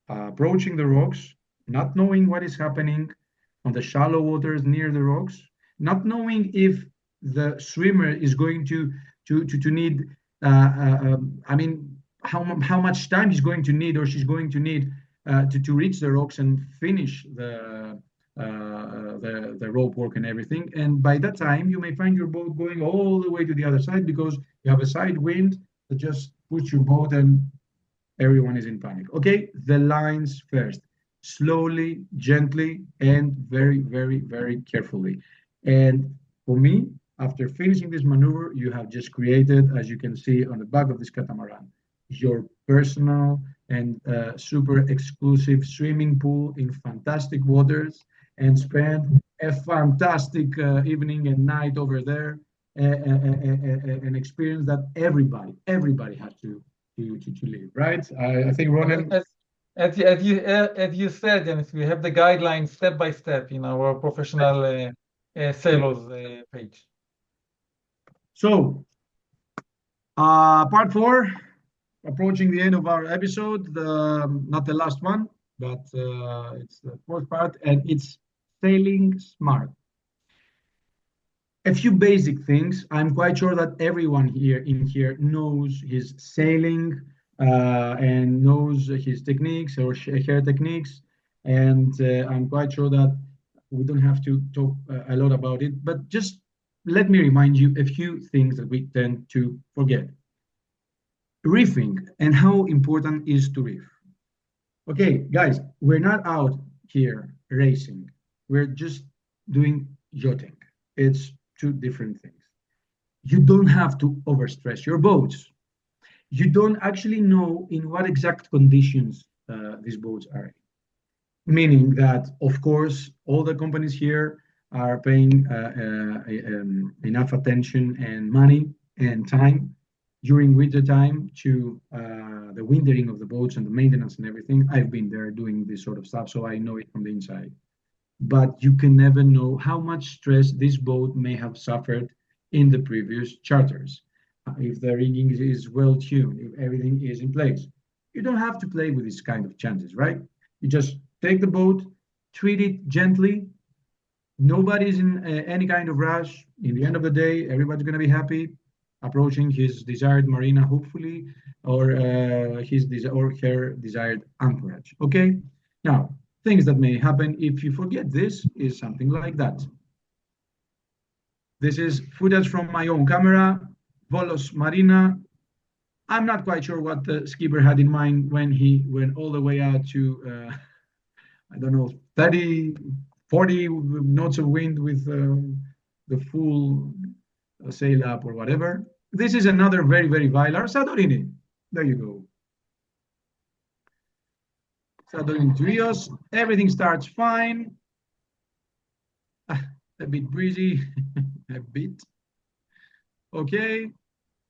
approaching the rocks, not knowing what is happening on the shallow waters near the rocks, not knowing if the swimmer is going to need, how much time he's going to need or she's going to need to reach the rocks and finish the rope work and everything. And by that time, you may find your boat going all the way to the other side because you have a side wind that just puts your boat and everyone is in panic. Okay, the lines first, slowly, gently, and very, very, very carefully. And for me, after finishing this maneuver, you have just created, as you can see on the back of this catamaran, your personal and super exclusive swimming pool in fantastic waters, and spend a fantastic evening and night over there an experience that everybody has to live, right? I think Ronen. As you said, and we have the guidelines step by step in our professional sailors page. So, part 4, approaching the end of our episode, not the last one, but it's the 4th part, and it's sailing smart. A few basic things. I'm quite sure that everyone here knows his sailing and knows his techniques or hair techniques, and I'm quite sure that we don't have to talk a lot about it, but just let me remind you a few things that we tend to forget. Reefing and how important is to reef. Okay, guys, we're not out here racing. We're just doing yachting. It's two different things. You don't have to overstress your boats. You don't actually know in what exact conditions these boats are in. Meaning that, of course, all the companies here are paying enough attention and money and time during winter time to the wintering of the boats and the maintenance and everything. I've been there doing this sort of stuff, so I know it from the inside. But you can never know how much stress this boat may have suffered in the previous charters. If the rigging is well tuned, if everything is in place. You don't have to play with these kind of chances, right? You just take the boat, treat it gently. Nobody's in any kind of rush. In the end of the day, everybody's going to be happy approaching his desired marina, hopefully, or or her desired anchorage. Okay. Now, things that may happen if you forget this is something like that. This is footage from my own camera, Volos Marina. I'm not quite sure what the skipper had in mind when he went all the way out to, I don't know, 30, 40 knots of wind with the full sail up or whatever. This is another very, very Valar Santorini. There you go. Santorini Trios. Everything starts fine. A bit breezy, a bit. Okay,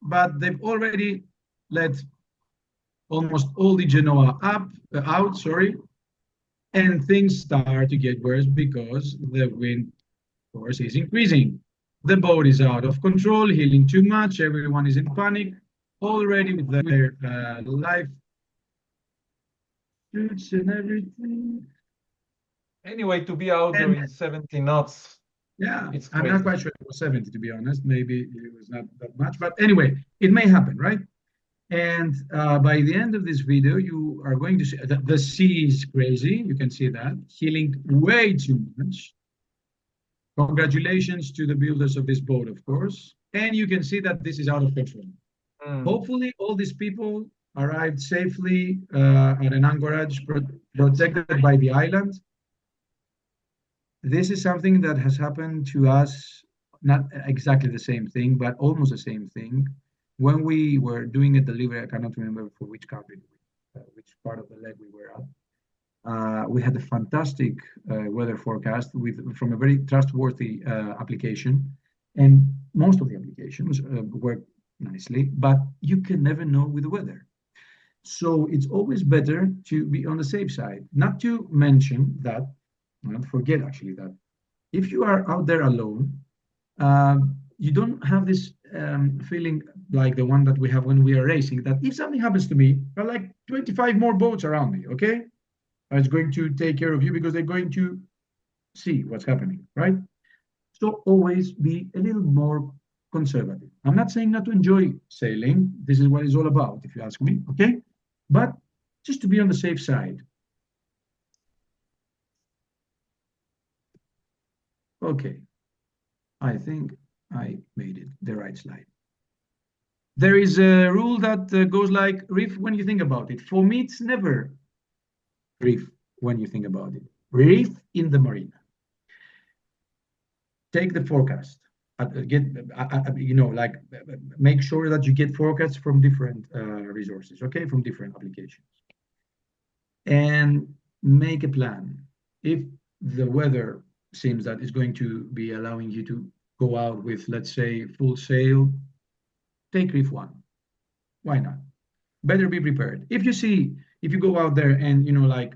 but they've already let almost all the Genoa out, sorry, and things start to get worse because the wind force is increasing. The boat is out of control, heeling too much, everyone is in panic, already with their life suits and everything. Anyway, to be out there in 70 knots, yeah, it's I'm crazy. not quite sure it was 70, to be honest. Maybe it was not that much, but anyway, it may happen, right? And by the end of this video, you are going to see that the sea is crazy. You can see that, healing way too much. Congratulations to the builders of this boat, of course. And you can see that this is out of control. Hopefully, all these people arrived safely at an anchorage protected by the island. This is something that has happened to us, not exactly the same thing, but almost the same thing. When we were doing a delivery, I cannot remember for which country, which part of the leg we were at. We had a fantastic weather forecast from a very trustworthy application, and most of the applications work nicely, but you can never know with the weather. So it's always better to be on the safe side. Not to mention that, not forget actually that if you are out there alone, you don't have this feeling like the one that we have when we are racing, that if something happens to me, there are like 25 more boats around me, okay? It's going to take care of you because they're going to see what's happening, right? So always be a little more conservative. I'm not saying not to enjoy sailing. This is what it's all about, if you ask me, okay? But just to be on the safe side. Okay, I think I made it the right slide. There is a rule that goes like reef when you think about it. For me, it's never reef when you think about it. Reef in the marina. Take the forecast. Make sure that you get forecasts from different resources, okay, from different applications, and make a plan. If the weather seems that it's going to be allowing you to go out with, let's say, full sail, take Reef One. Why not? Better be prepared. If you go out there and like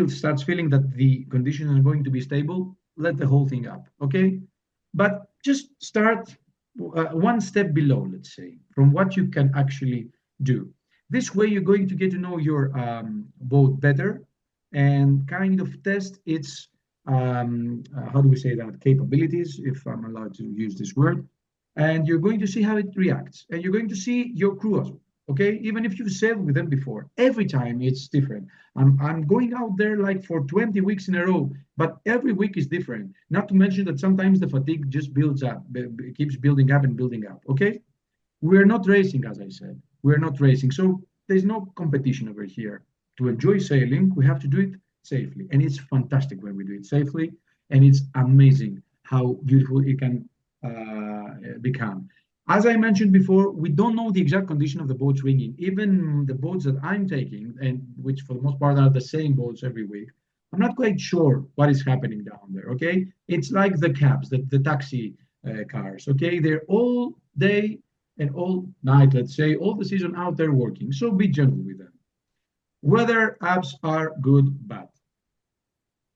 starts feeling that the conditions are going to be stable, let the whole thing up, okay? But just start one step below, let's say, from what you can actually do. This way, you're going to get to know your boat better and kind of test its how do we say that, capabilities, if I'm allowed to use this word. And you're going to see how it reacts, and you're going to see your crew as well. Okay, even if you've sailed with them before, every time it's different. I'm going out there like for 20 weeks in a row, but every week is different. Not to mention that sometimes the fatigue just builds up, keeps building up and building up. Okay, we're not racing, as I said. We're not racing, so there's no competition over here. To enjoy sailing, we have to do it safely, and it's fantastic when we do it safely, and it's amazing how beautiful it can become. As I mentioned before, we don't know the exact condition of the boats ringing. Even the boats that I'm taking, and which for the most part are the same boats every week, I'm not quite sure what is happening down there. Okay, it's like the cabs, the taxi cars. Okay, they're all day and all night, let's say, all the season out there working. So be gentle with them. Weather apps are good, bad.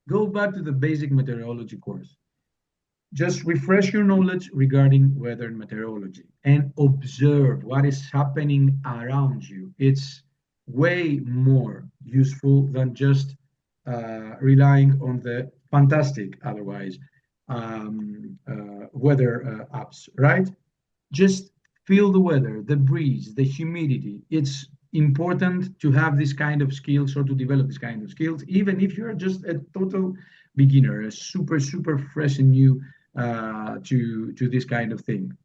Go back to the basic meteorology course. Just refresh your knowledge regarding weather and meteorology and observe what is happening around you. It's way more useful than just relying on the fantastic, otherwise, weather apps, right? Just feel the weather, the breeze, the humidity. It's important to have this kind of skills or to develop this kind of skills, even if you're just a total beginner, a super fresh and new to this kind of thing.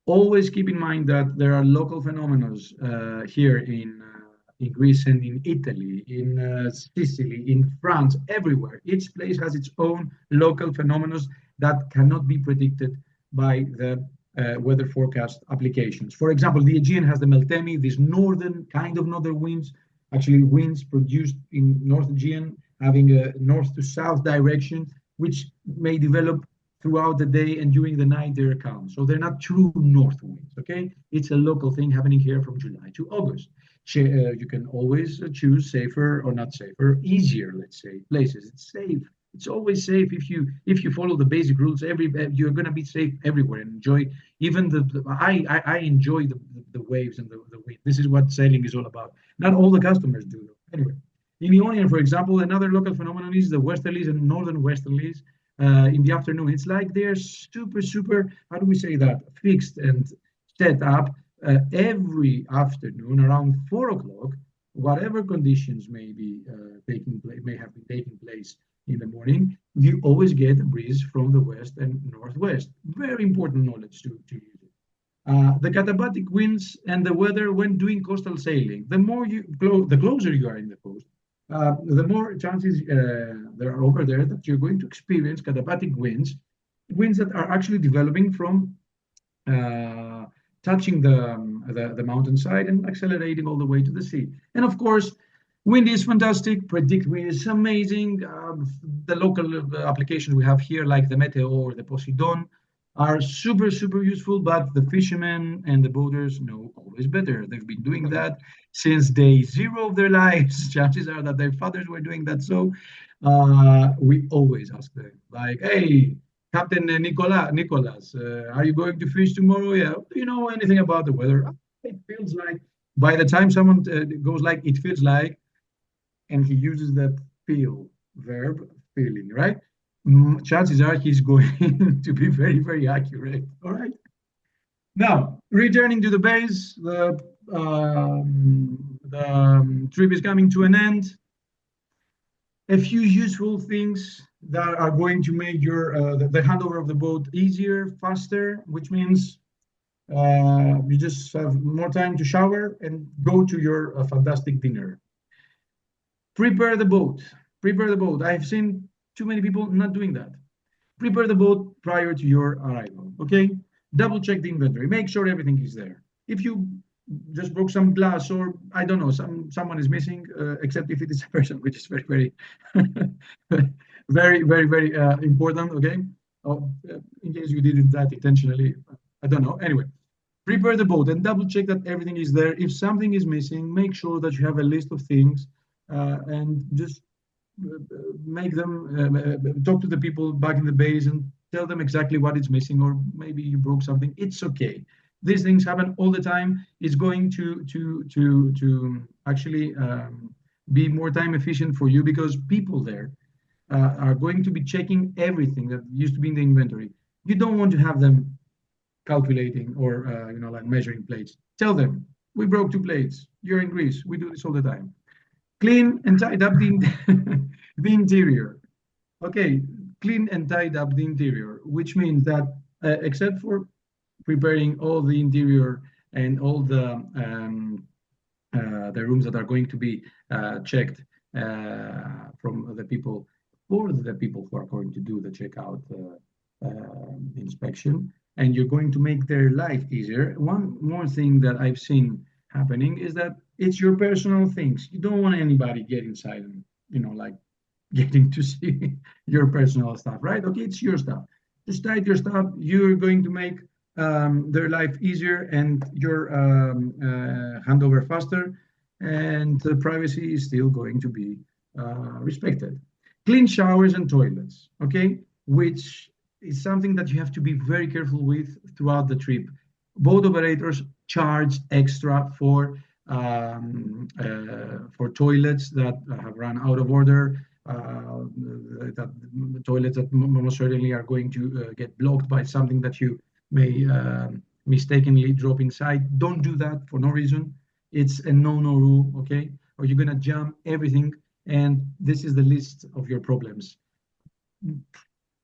Always keep in mind that there are local phenomena here in Greece and in Italy, in Sicily, in France, everywhere. Each place has its own local phenomena that cannot be predicted by the weather forecast applications. For example, the Aegean has the Meltemi, these northern winds, actually winds produced in North Aegean, having a north to south direction, which may develop throughout the day, and during the night they're calm. So they're not true north winds, okay? It's a local thing happening here from July to August. You can always choose safer or not safer, easier, let's say, places. It's safe. It's always safe if you follow the basic rules. You're gonna be safe everywhere and enjoy. Even I enjoy the waves and the wind. This is what sailing is all about. Not all the customers do though. Anyway, in Ionian, for example, another local phenomenon is the westerlies and northern westerlies in the afternoon. It's like they're super, how do we say that, fixed and set up every afternoon around 4 o'clock, whatever conditions may have been taking place in the morning, you always get a breeze from the west and northwest. Very important knowledge to use it. The katabatic winds and the weather when doing coastal sailing. The closer you are in the coast, the more chances there are over there that you're going to experience katabatic winds that are actually developing from touching the mountainside and accelerating all the way to the sea. And of course, wind is fantastic. Predict wind is amazing. The local applications we have here, like the Meteo or the Poseidon, are super useful, but the fishermen and the boaters know always better. They've been doing that since day zero of their lives. Chances are that their fathers were doing that. So we always ask them, like, hey, Captain Nicholas, are you going to fish tomorrow? Yeah. Do you know anything about the weather? It feels like, by the time someone goes like, it feels like, and he uses that feel verb, feeling, right? Chances are he's going to be very accurate. All right. Now, returning to the base, the trip is coming to an end. A few useful things that are going to make the handover of the boat easier, faster, which means you just have more time to shower and go to your fantastic dinner. Prepare the boat. Prepare the boat. I've seen too many people not doing that. Prepare the boat prior to your arrival, okay? Double check the inventory. Make sure everything is there. If you just broke some glass, or I don't know, someone is missing, except if it is a person, which is very important, okay? Oh, in case you did that intentionally, I don't know. Anyway, prepare the boat and double check that everything is there. If something is missing, make sure that you have a list of things and just make them talk to the people back in the base and tell them exactly what is missing, or maybe you broke something. It's okay. These things happen all the time. It's going to actually be more time efficient for you because people there are going to be checking everything that used to be in the inventory. You don't want to have them calculating or like measuring plates. Tell them we broke 2 plates. You're in Greece. We do this all the time. Clean and tied up the interior. Okay, clean and tied up the interior, which means that except for preparing all the interior and all the rooms that are going to be checked from the people for the people who are going to do the checkout inspection, and you're going to make their life easier. One more thing that I've seen happening is that it's your personal things. You don't want anybody get inside and like getting to see your personal stuff, right? Okay, it's your stuff. Just hide your stuff. You're going to make their life easier and your handover faster, and the privacy is still going to be respected. Clean showers and toilets, okay, which is something that you have to be very careful with throughout the trip. Boat operators charge extra for toilets that have run out of order, that toilets that most certainly are going to get blocked by something that you may mistakenly drop inside. Don't do that for no reason. It's a no-no rule, okay? Or you're gonna jam everything, and this is the list of your problems.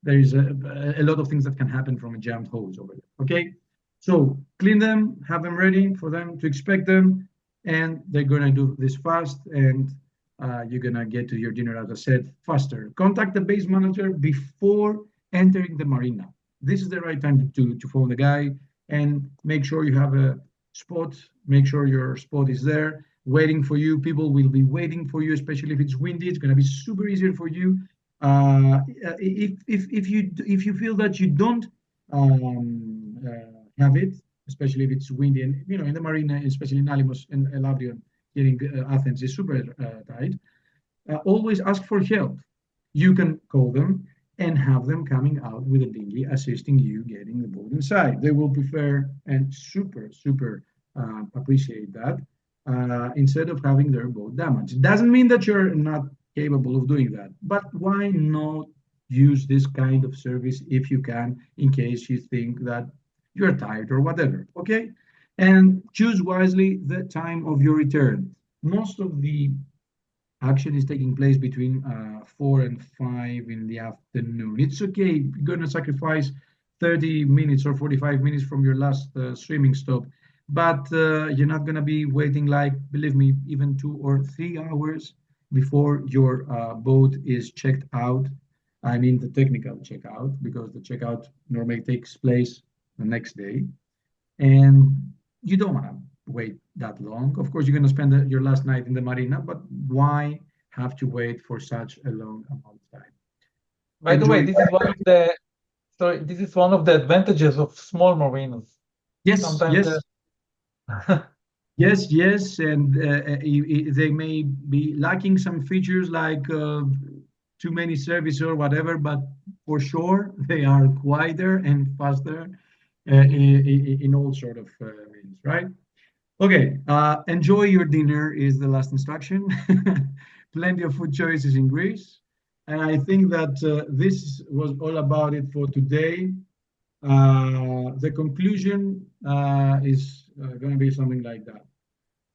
There is a lot of things that can happen from a jammed hose over there, okay? So clean them, have them ready for them to expect them, and they're gonna do this fast, and you're gonna get to your dinner, as I said, faster. Contact the base manager before entering the marina. This is the right time to phone the guy and make sure you have a spot, make sure your spot is there, waiting for you. People will be waiting for you, especially if it's windy. It's gonna be super easier for you. If you feel that you don't have it, especially if it's windy, and in the marina, especially in Alimos and Elabrion, here in Athens is super tight. Always ask for help. You can call them and have them coming out with a dinghy assisting you getting the boat inside. They will prefer and super appreciate that instead of having their boat damaged. It doesn't mean that you're not capable of doing that, but why not use this kind of service if you can, in case you think that you're tired or whatever, okay? And choose wisely the time of your return. Most of the action is taking place between 4 and 5 in the afternoon. It's okay, you're gonna sacrifice 30 minutes or 45 minutes from your last swimming stop, but you're not gonna be waiting, like, believe me, even 2 or 3 hours before your boat is checked out. I mean the technical checkout, because the checkout normally takes place the next day, and you don't want to wait that long. Of course, you're going to spend your last night in the marina, but why have to wait for such a long amount of time? By the way, this is one of the advantages of small marinas. Yes, Sometimes yes, yes, and they may be lacking some features like too many services or whatever, but for sure they are quieter and faster in all sort of means, right? Okay, enjoy your dinner is the last instruction. Plenty of food choices in Greece. And I think that this was all about it for today. The conclusion is going to be something like that.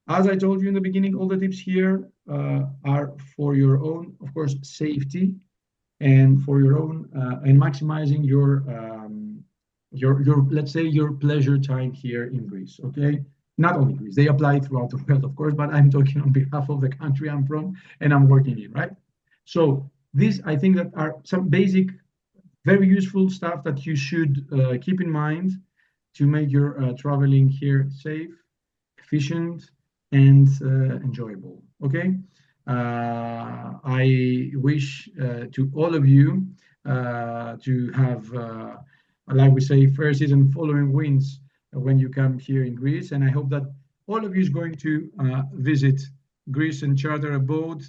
As I told you in the beginning, all the tips here are for your own, of course, safety, and for your own and maximizing your let's say your pleasure time here in Greece. Okay, not only Greece, they apply throughout the world, of course, but I'm talking on behalf of the country I'm from and I'm working in, right? So these, I think, that are some basic, very useful stuff that you should keep in mind to make your traveling here safe, efficient, and enjoyable. Okay. I wish to all of you to have, like we say, first season following wins when you come here in Greece. And I hope that all of you is going to visit Greece and charter a boat.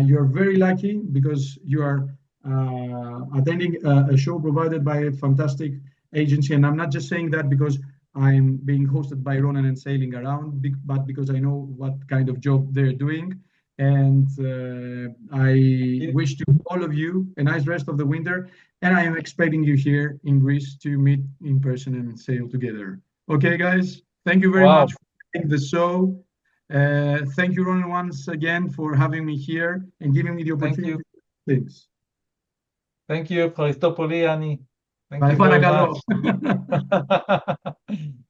You're very lucky because you are attending a show provided by a fantastic agency. And I'm not just saying that because I'm being hosted by Ronan and sailing around, but because I know what kind of job they're doing. And I wish to all of you a nice rest of the winter. And I am expecting you here in Greece to meet in person and sail together. Okay, guys, thank you very Wow. much for doing the show. Thank you, Ronan, once again for having me here and giving me the Thank opportunity you. to do things. Thank you, Christopoli, Yanni. Thank Bye, you very Παρακαλώ. much.